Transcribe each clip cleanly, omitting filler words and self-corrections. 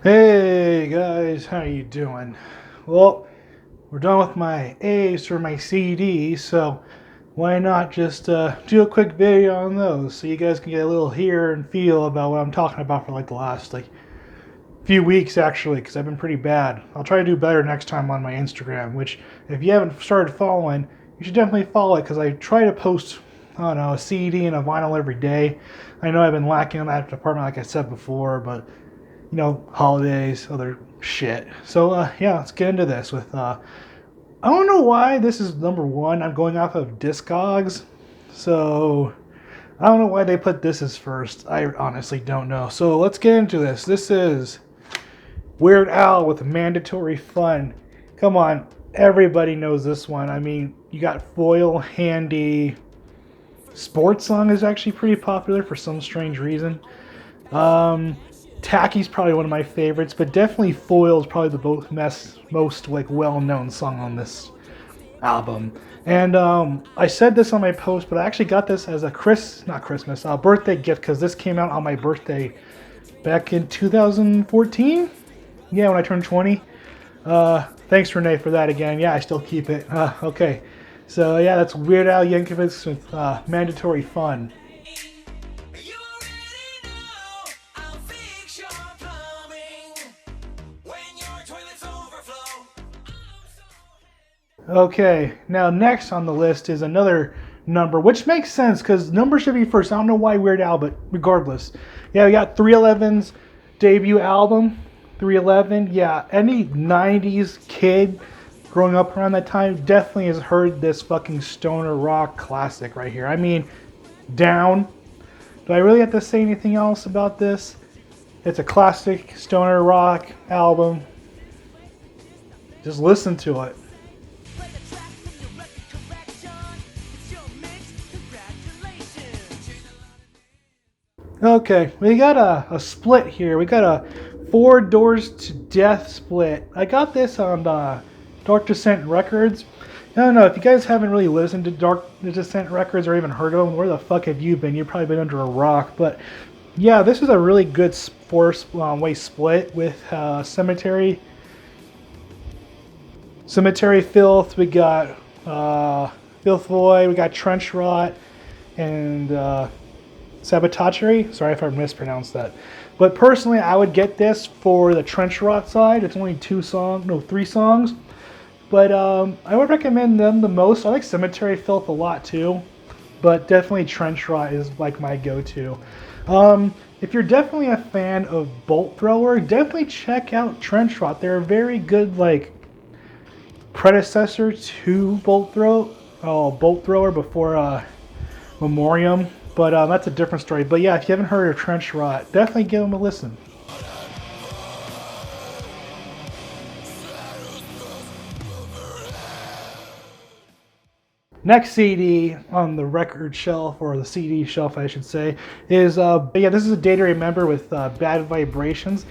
Hey guys, how you doing? Well, we're done with my A's for my CD, so why not just do a quick video on those so you guys can get a little hear and feel about what I'm talking about for like the last few weeks actually, because I've been pretty bad. I'll try to do better next time on my Instagram, which if you haven't started following, you should definitely follow it because I try to post, I don't know, a CD and a vinyl every day. I know I've been lacking in that department like I said before, but holidays, other shit. So, yeah, let's get into this with, I don't know why this is number one. I'm going off of Discogs. So, I don't know why they put this as first. I honestly don't know. So, let's get into this. This is Weird Al with Mandatory Fun. Come on, everybody knows this one. I mean, you got Foil, Handy. Sports Song is actually pretty popular for some strange reason. Tacky's probably one of my favorites, but definitely Foil is probably the most well-known song on this album. And I said this on my post, but I actually got this as a birthday gift because this came out on my birthday back in 2014. Yeah, when I turned 20. Thanks Renee for that again. Yeah, I still keep it. Okay, so yeah, that's Weird Al Yankovic with Mandatory Fun. Okay, now next on the list is another number, which makes sense because number should be first. I don't know why Weird Al, but regardless. Yeah, we got 311's debut album, 311. Yeah, any 90s kid growing up around that time definitely has heard this fucking stoner rock classic right here. I mean, Down. Do I really have to say anything else about this? It's a classic stoner rock album. Just listen to it. Okay, we got a split here. We got a Four Doors to Death split. I got this on Dark Descent Records. I don't know, if you guys haven't really listened to Dark Descent Records or even heard of them, where the fuck have you been? You've probably been under a rock. But yeah, this is a really good four-way split with Cemetery Filth. We got Filth Boy. We got Trench Rot and Sabotagery. Sorry if I mispronounced that. But personally, I would get this for the Trench Rot side. It's only three songs. But I would recommend them the most. I like Cemetery Filth a lot too. But definitely Trench Rot is like my go-to. If you're definitely a fan of Bolt Thrower, definitely check out Trench Rot. They're a very good predecessor to Bolt Thrower before Memoriam. But that's a different story. But yeah, if you haven't heard of Trench Rot, definitely give them a listen. Next CD on the record shelf, or the CD shelf I should say, is, this is A Day to Remember with Bad Vibrations.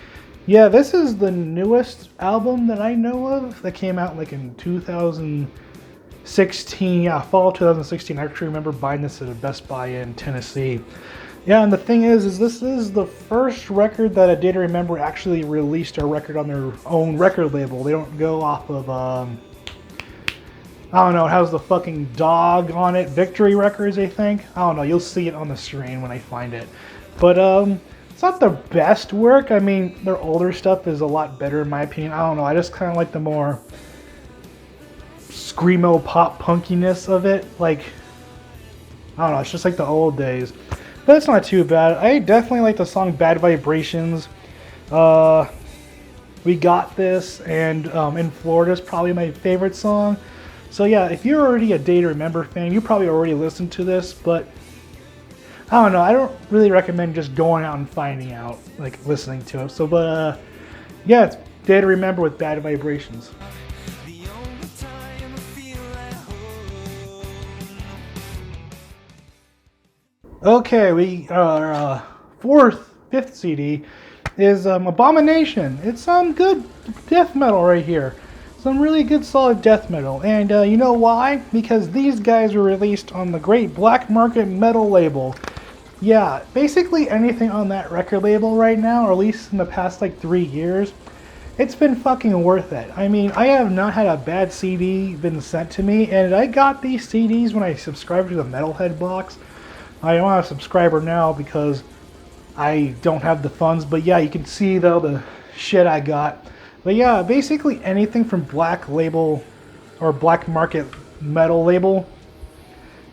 Yeah, this is the newest album that I know of that came out in 2016, yeah, fall of 2016. I actually remember buying this at a Best Buy in Tennessee. Yeah, and the thing is this is the first record that A Day to Remember actually released a record on their own record label. They don't go off of, I don't know, it has the fucking dog on it, Victory Records, I think. I don't know, you'll see it on the screen when I find it. But, it's not the best work. I mean, their older stuff is a lot better in my opinion. I don't know, I just kind of like the more screamo pop punkiness of it. I don't know, it's just like the old days. But it's not too bad. I definitely like the song Bad Vibrations. We Got This and In Florida is probably my favorite song. So yeah, if you're already a Day to Remember fan, you probably already listened to this, but I don't know, I don't really recommend just going out and finding out, listening to it. So, but yeah, it's Day to Remember with Bad Vibrations. Okay, our fifth CD is Abomination. It's some good death metal right here. Some really good solid death metal. And you know why? Because these guys were released on the great Black Market Metal label. Yeah, basically anything on that record label right now, or at least in the past like 3 years, it's been fucking worth it. I mean, I have not had a bad CD been sent to me, and I got these CDs when I subscribed to the Metalhead box. I am not a subscriber now because I don't have the funds, but yeah, you can see though the shit I got. But yeah, basically anything from Black Label or Black Market Metal Label,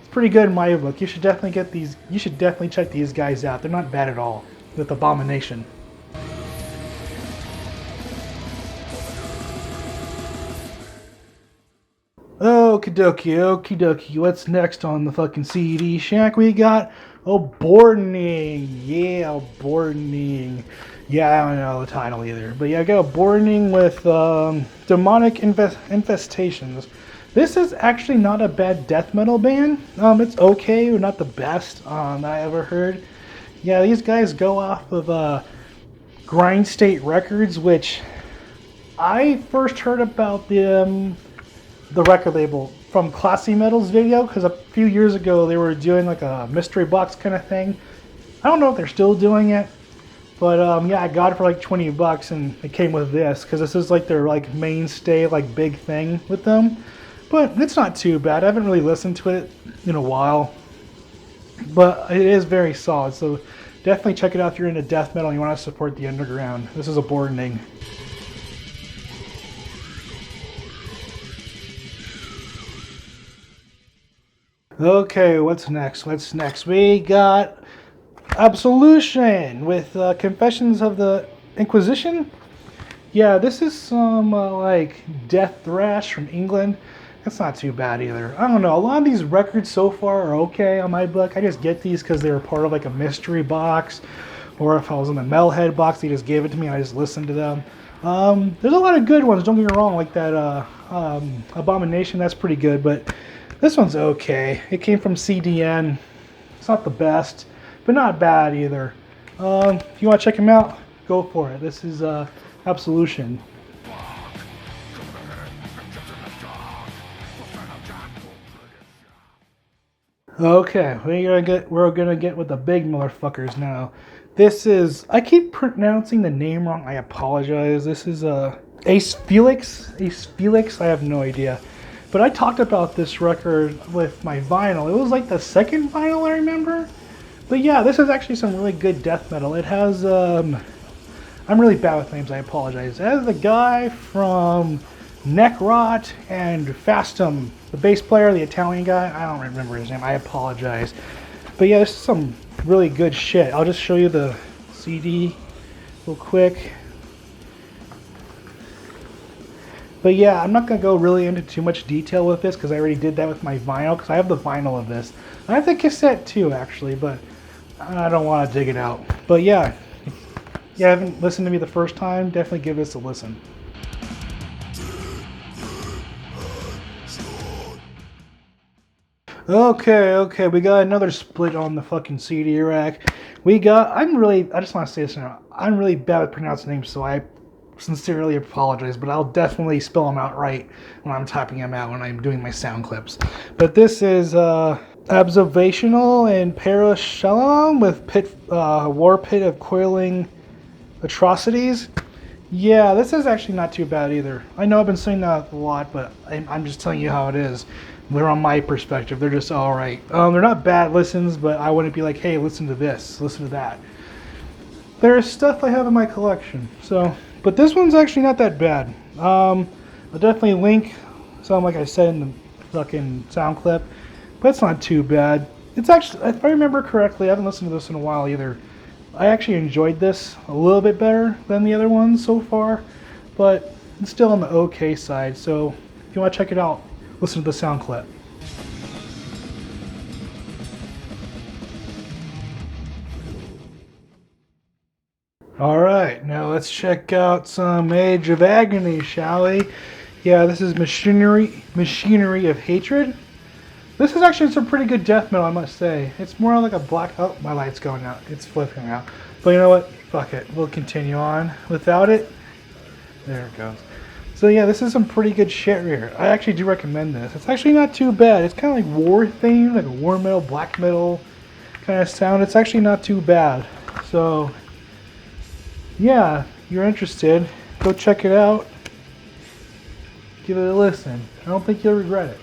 it's pretty good in my book. You should definitely get these. You should definitely check these guys out. They're not bad at all. With Abomination. Okie dokie, okie dokie. What's next on the fucking CD shack? We got Aborning. Yeah, Aborning. Yeah, I don't know the title either. But yeah, I got Aborning with Demonic Infestations. This is actually not a bad death metal band. It's okay, but not the best I ever heard. Yeah, these guys go off of Grind State Records, which I first heard about the record label from Classy Metal's video, because a few years ago they were doing like a mystery box kind of thing. I don't know if they're still doing it, but yeah, I got it for like 20 bucks and it came with this, because this is like their like mainstay like big thing with them. But it's not too bad. I haven't really listened to it in a while, but it is very solid, so definitely check it out if you're into death metal and you want to support the underground. This is Aborning. Okay, what's next? What's next? We got Absolution with Confessions of the Inquisition. Yeah, this is some like death thrash from England. That's not too bad either. I don't know. A lot of these records so far are okay on my book. I just get these because they were part of like a mystery box, or if I was in the Metalhead box, they just gave it to me and I just listened to them. There's a lot of good ones. Don't get me wrong, like that Abomination. That's pretty good, but this one's okay. It came from CDN. It's not the best, but not bad either. If you want to check them out, go for it. This is Absolution. Okay, we're gonna get with the big motherfuckers now. This is, I keep pronouncing the name wrong. I apologize. This is Ace Felix. Ace Felix. I have no idea. But I talked about this record with my vinyl. It was like the second vinyl I remember. But yeah, this is actually some really good death metal. It has, I'm really bad with names, I apologize. It has the guy from Necrot and Fastum, the bass player, the Italian guy. I don't remember his name, I apologize. But yeah, this is some really good shit. I'll just show you the CD real quick. But yeah, I'm not going to go really into too much detail with this because I already did that with my vinyl, because I have the vinyl of this. I have the cassette too, actually, but I don't want to dig it out. But yeah, if you haven't listened to me the first time, definitely give this a listen. Okay, we got another split on the fucking CD rack. I just want to say this now, I'm really bad with pronouncing names, so I sincerely apologize, but I'll definitely spell them out right when I'm typing them out when I'm doing my sound clips. But this is Observational and Parashalom with War Pit of Coiling Atrocities. Yeah, this is actually not too bad either. I know I've been saying that a lot, but I'm just telling you how it is. They're on my perspective. They're just all right. They're not bad listens, but I wouldn't be like, hey, listen to this, listen to that. There's stuff I have in my collection, so. But this one's actually not that bad. I'll definitely link some, like I said, in the fucking sound clip. But it's not too bad. It's actually, if I remember correctly, I haven't listened to this in a while either. I actually enjoyed this a little bit better than the other ones so far. But it's still on the okay side. So if you want to check it out, listen to the sound clip. Alright, now let's check out some Age of Agony, shall we? Yeah, this is Machinery of Hatred. This is actually some pretty good death metal, I must say. It's more like a black... Oh, my light's going out. It's flipping out. But you know what? Fuck it. We'll continue on without it. There it goes. So yeah, this is some pretty good shit here. I actually do recommend this. It's actually not too bad. It's kind of like war themed, like a war metal, black metal. kind of sound. It's actually not too bad. So, yeah, if you're interested, go check it out. Give it a listen. I don't think you'll regret it.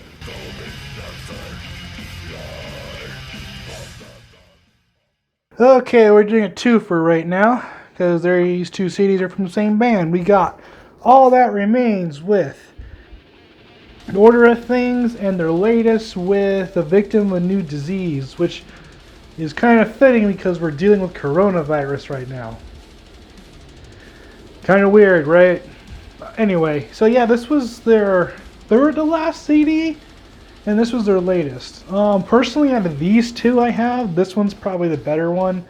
Okay, we're doing a twofer right now because these two CDs are from the same band. We got All That Remains with The Order of Things and their latest with A Victim of a New Disease, which is kind of fitting because we're dealing with coronavirus right now. Kind of weird, right? Anyway, so yeah, this was their third to last CD, and this was their latest. Personally, out of these two I have, this one's probably the better one.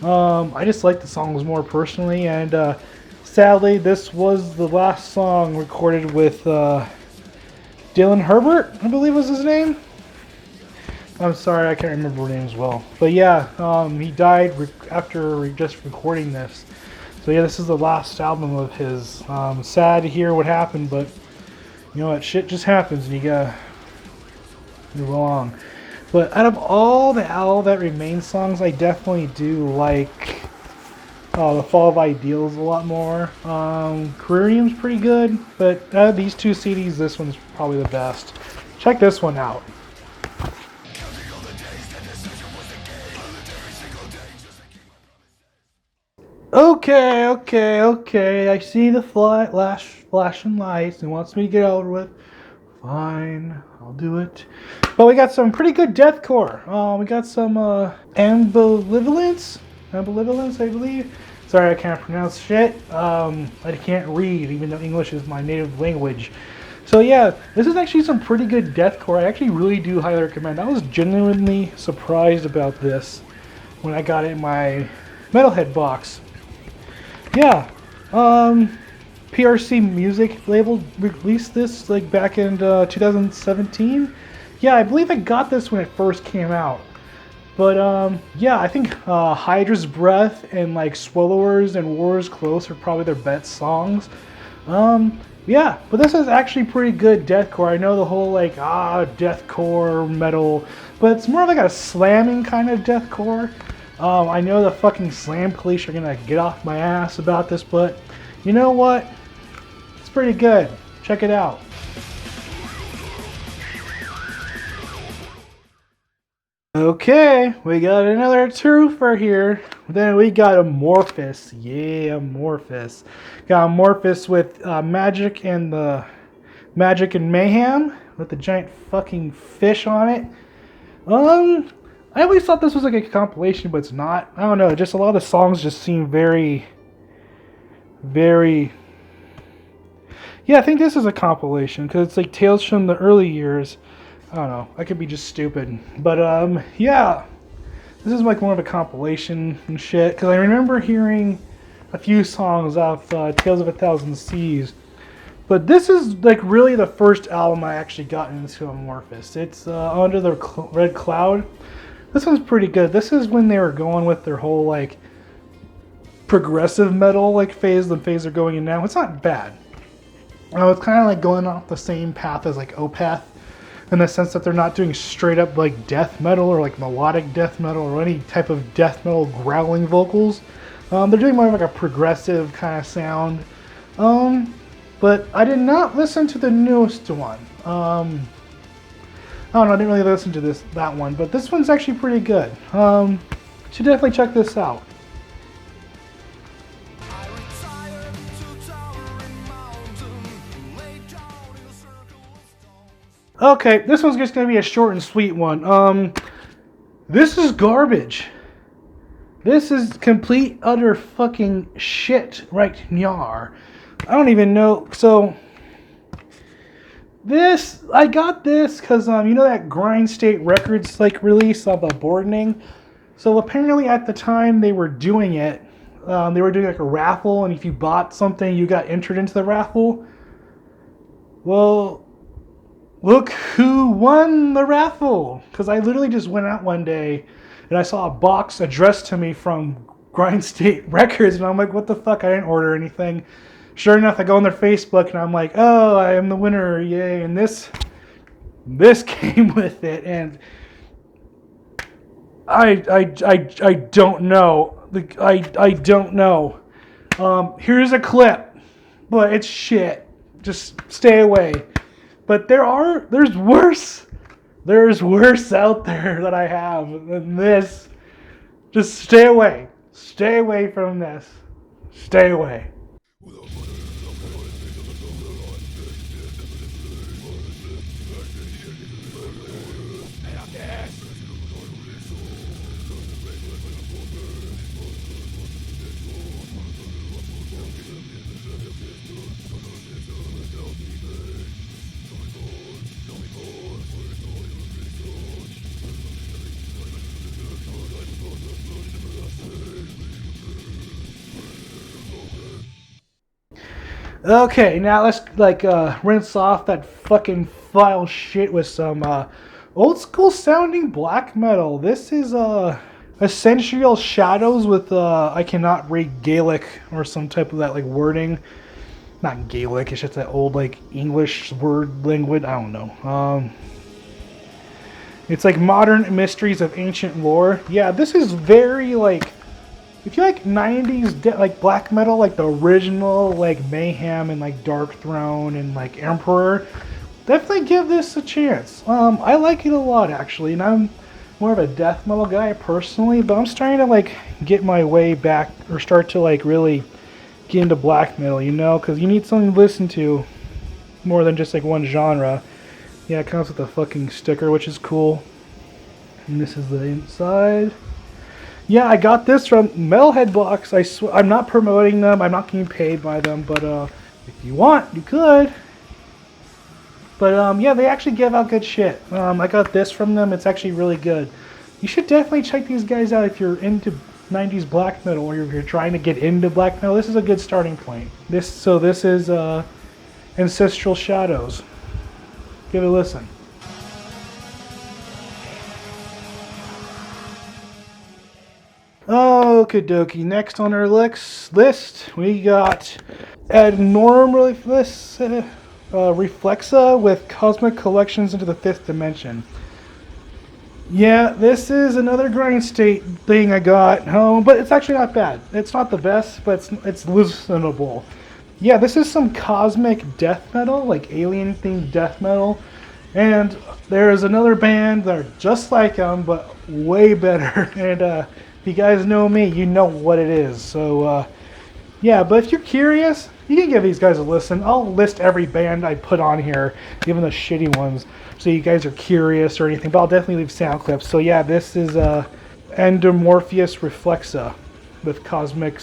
I just like the songs more personally, and sadly, this was the last song recorded with Dylan Herbert, I believe was his name. I'm sorry, I can't remember her name as well. But yeah, he died after just recording this. So yeah, this is the last album of his. Sad to hear what happened, but you know what, shit just happens and you gotta move along. But out of all That Remains songs, I definitely do like The Fall of Ideals a lot more. Careerium's pretty good, but out of these two CDs, this one's probably the best. Check this one out. Okay. I see the flashing lights and wants me to get over with. Fine, I'll do it. But we got some pretty good deathcore. We got some Ambivalence, I believe. Sorry, I can't pronounce shit. I can't read, even though English is my native language. So yeah, this is actually some pretty good deathcore. I actually really do highly recommend. I was genuinely surprised about this when I got it in my Metalhead box. Yeah, PRC Music label released this like back in 2017. Yeah, I believe I got this when it first came out. But yeah, I think Hydra's Breath and like Swallowers and War is Close are probably their best songs. Yeah, but this is actually pretty good deathcore. I know the whole like deathcore metal, but it's more like a slamming kind of deathcore. I know the fucking slam police are gonna get off my ass about this, but you know what? It's pretty good. Check it out. Okay, we got another twofer here. Then we got Amorphis. Yeah, Amorphis. Got Amorphis with Magic and Mayhem with the giant fucking fish on it. I always thought this was like a compilation, but it's not. I don't know. Just a lot of the songs just seem very. Yeah, I think this is a compilation because it's like Tales from the Early Years. I don't know. I could be just stupid, but yeah, this is like more of a compilation and shit. Because I remember hearing a few songs off Tales of a Thousand Seas, but this is like really the first album I actually got into Amorphis. It's Under the Red Cloud. This one's pretty good. This is when they were going with their whole like progressive metal like phase, the phase they're going in now. It's not bad. It's kind of like going off the same path as like Opeth, in the sense that they're not doing straight up like death metal or like melodic death metal or any type of death metal growling vocals. They're doing more of like a progressive kind of sound. But I did not listen to the newest one. I don't know, I didn't really listen to that one, but this one's actually pretty good. Should definitely check this out. Okay, this one's just going to be a short and sweet one. This is garbage. This is complete, utter fucking shit right nyar. I don't even know. So, I got this because, you know that Grind State Records, like, release of Boarding? So, apparently at the time they were doing it, they were doing, like, a raffle, and if you bought something, you got entered into the raffle. Well, look who won the raffle! Because I literally just went out one day, and I saw a box addressed to me from Grind State Records, and I'm like, what the fuck, I didn't order anything. Sure enough, I go on their Facebook and I'm like, oh, I am the winner, yay. And this came with it. And I don't know. I don't know. Here's a clip, but it's shit. Just stay away. But there's worse. There's worse out there that I have than this. Just stay away. Stay away from this. Stay away. Okay, now let's rinse off that fucking vile shit with some old school sounding black metal. This is Essential Shadows with I cannot read Gaelic or some type of that like wording. Not Gaelic, it's just that old like English word language. I don't know. It's like modern mysteries of ancient lore. Yeah, this is very like, if you like 90s like black metal, like the original like Mayhem and like Dark Throne and like Emperor, definitely give this a chance. I like it a lot actually, and I'm more of a death metal guy personally, but I'm starting to like get my way back or start to like really get into black metal, you know, because you need something to listen to more than just like one genre. Yeah, it comes with a fucking sticker, which is cool. And this is the inside. Yeah, I got this from Metalhead Box. I'm not promoting them. I'm not getting paid by them, but if you want, you could. But yeah, they actually give out good shit. I got this from them. It's actually really good. You should definitely check these guys out if you're into 90s black metal or if you're trying to get into black metal. This is a good starting point. This is Ancestral Shadows. Give it a listen. Okie dokie. Next on our list, we got Abnorm Reflexa with Cosmic Collections into the Fifth Dimension. Yeah, this is another grind state thing I got home, but it's actually not bad. It's not the best, but it's listenable. Yeah, this is some cosmic death metal, like alien themed death metal. And there's another band that are just like them, but way better. And if you guys know me, you know what it is. So yeah, but if you're curious, you can give these guys a listen. I'll list every band I put on here, even the shitty ones, so you guys are curious or anything. But I'll definitely leave sound clips. So yeah, this is Endomorpheus Reflexa with Cosmic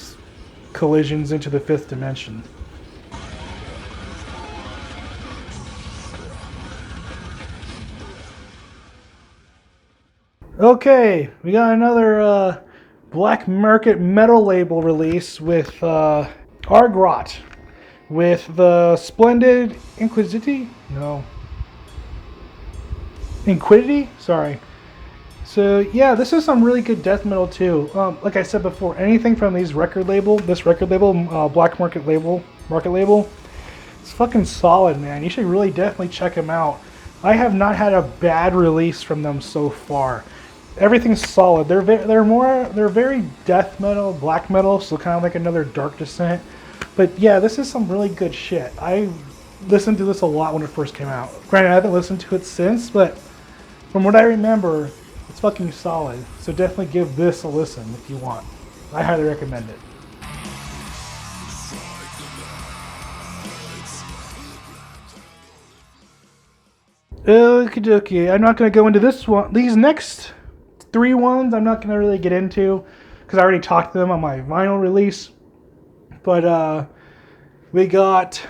Collisions into the Fifth Dimension. Okay, we got another black market metal label release with Argrot with the Splendid Inquisity? No. Inquidity? Sorry. So yeah, this is some really good death metal too. Like I said before, anything from this record label, black market label, it's fucking solid, man. You should really definitely check them out. I have not had a bad release from them so far. Everything's solid. They're very death metal, black metal, so kind of like another Dark Descent. But yeah, this is some really good shit. I listened to this a lot when it first came out. Granted, I haven't listened to it since, but from what I remember, it's fucking solid. So definitely give this a listen if you want. I highly recommend it. Okie dokie. I'm not going to go into this one. These next three ones I'm not going to really get into because I already talked to them on my vinyl release. But we got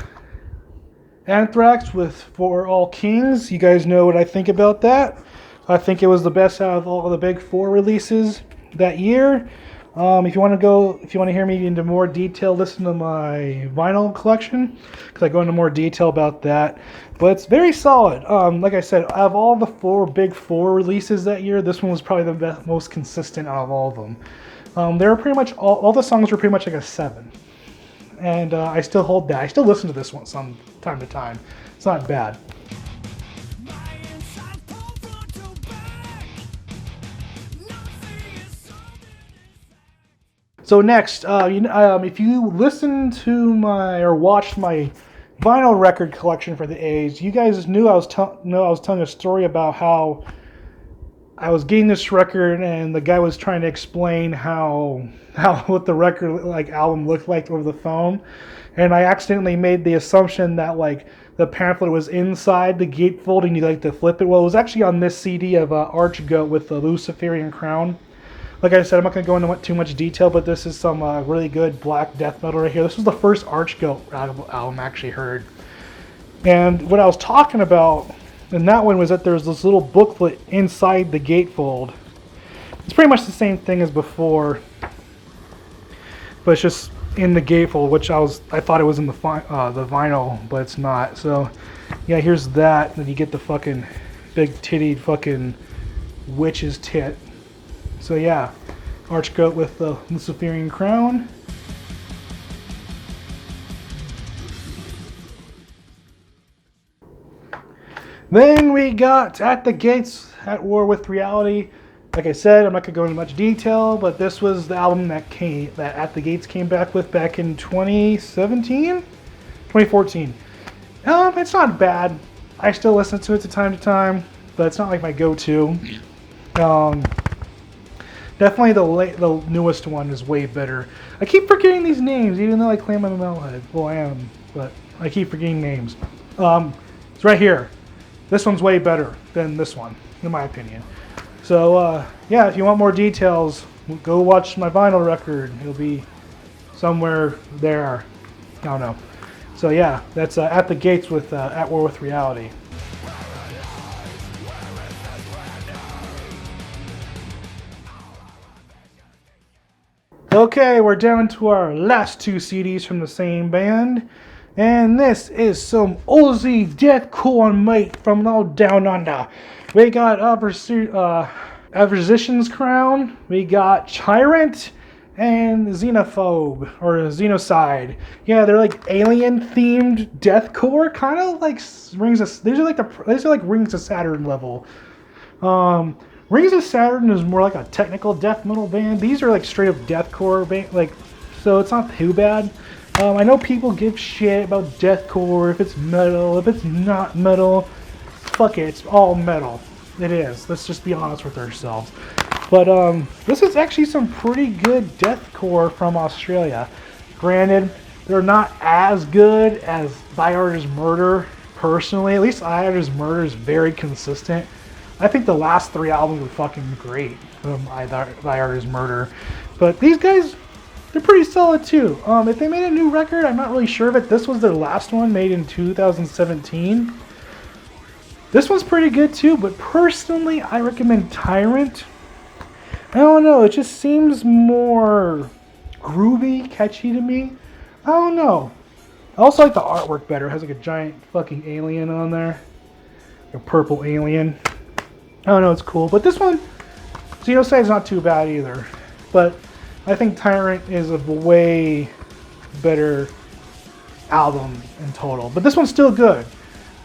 Anthrax with For All Kings. You guys know what I think about that. I think it was the best out of all the big four releases that year. If you want to hear me into more detail, listen to my vinyl collection because I go into more detail about that. But it's very solid. Like I said, out of all the big four releases that year, this one was probably the most consistent out of all of them. They were pretty much all the songs were pretty much like a 7, and I still hold that. I still listen to this one some time to time. It's not bad. So next, if you listen to my or watched my vinyl record collection for the A's, you guys knew I was telling a story about how I was getting this record and the guy was trying to explain how what the record like album looked like over the phone, and I accidentally made the assumption that like the pamphlet was inside the gatefold and you like to flip it. Well, it was actually on this CD of Archgoat with the Luciferian Crown. Like I said, I'm not going to go into too much detail, but this is some really good black death metal right here. This was the first Archgoat album I actually heard. And what I was talking about in that one was that there's this little booklet inside the gatefold. It's pretty much the same thing as before, but it's just in the gatefold, which I thought it was in the vinyl, but it's not. So yeah, here's that. Then you get the fucking big tittied fucking witch's tit. So yeah, Archgoat with the Luciferian Crown. Then we got At the Gates, At War with Reality. Like I said, I'm not going to go into much detail, but this was the album that At the Gates came back with back in 2017? 2014. It's not bad. I still listen to it from time to time, but it's not like my go-to. Definitely the newest one is way better. I keep forgetting these names, even though I claim I'm a metalhead. Well, I am, but I keep forgetting names. It's right here. This one's way better than this one, in my opinion. So, yeah, if you want more details, go watch my vinyl record. It'll be somewhere there. I don't know. So, yeah, that's At the Gates with At War with Reality. Okay, we're down to our last two CDs from the same band. And this is some Aussie deathcore mate from all down under. We got Aversition's Crown, we got Tyrant, and Xenophobe, or Xenocide. Yeah, they're like alien-themed deathcore, kind of like Rings of... These are like Rings of Saturn level. Rings of Saturn is more like a technical death metal band. These are like straight up deathcore band, like, so it's not too bad. I know people give shit about deathcore, if it's metal, if it's not metal. Fuck it, it's all metal. It is. Let's just be honest with ourselves. But this is actually some pretty good deathcore from Australia. Granted, they're not as good as Thy Art Is Murder, personally. At least Thy Art Is Murder is very consistent. I think the last three albums were fucking great from Thy Art Is Murder. But these guys, they're pretty solid too. If they made a new record, I'm not really sure of it. This was their last one, made in 2017. This one's pretty good too, but personally, I recommend Tyrant. I don't know, it just seems more groovy, catchy to me. I don't know. I also like the artwork better. It has like a giant fucking alien on there. A purple alien. I don't know, it's cool. But this one, Xenocide's not too bad either. But I think Tyrant is a way better album in total. But this one's still good.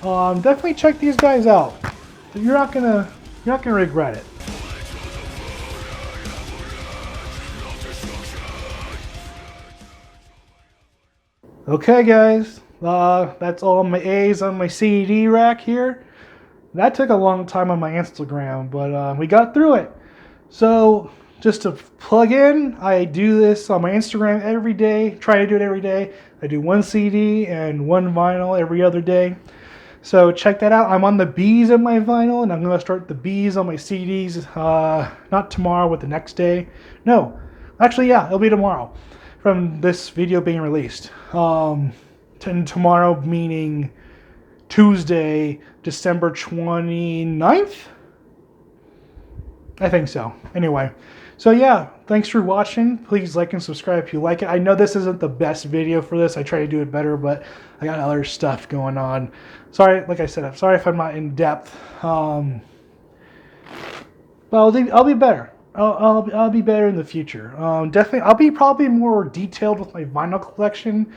Definitely check these guys out. You're not gonna regret it. Okay, guys. That's all my A's on my CD rack here. That took a long time on my Instagram, but we got through it. So, just to plug in, I do this on my Instagram every day. Try to do it every day. I do one CD and one vinyl every other day. So check that out. I'm on the B's of my vinyl, and I'm going to start the B's on my CDs. Not tomorrow, but the next day. No, actually, yeah, it'll be tomorrow from this video being released. Tomorrow meaning Tuesday, December 29th? I think so. Anyway, so yeah, thanks for watching. Please like and subscribe if you like it. I know this isn't the best video for this. I try to do it better, but I got other stuff going on. Sorry, like I said, I'm sorry if I'm not in depth. But I'll be better. I'll be better in the future. Definitely, I'll be probably more detailed with my vinyl collection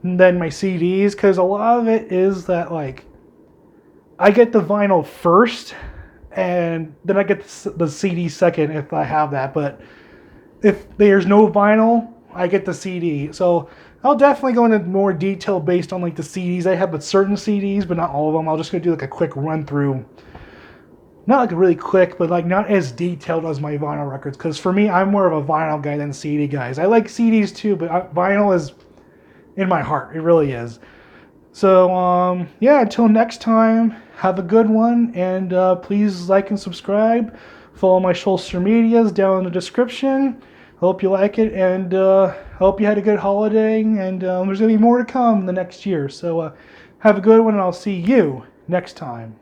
than my CDs, because a lot of it is that, like, I get the vinyl first, and then I get the CD second if I have that. But if there's no vinyl, I get the CD. So I'll definitely go into more detail based on like the CDs I have with certain CDs, but not all of them. I'll just gonna do like a quick run through. Not like really quick, but like not as detailed as my vinyl records. Because for me, I'm more of a vinyl guy than CD guys. I like CDs too, but vinyl is in my heart. It really is. So yeah, until next time, have a good one, and please like and subscribe. Follow my social medias down in the description. Hope you like it, and hope you had a good holiday, and there's going to be more to come the next year. So have a good one, and I'll see you next time.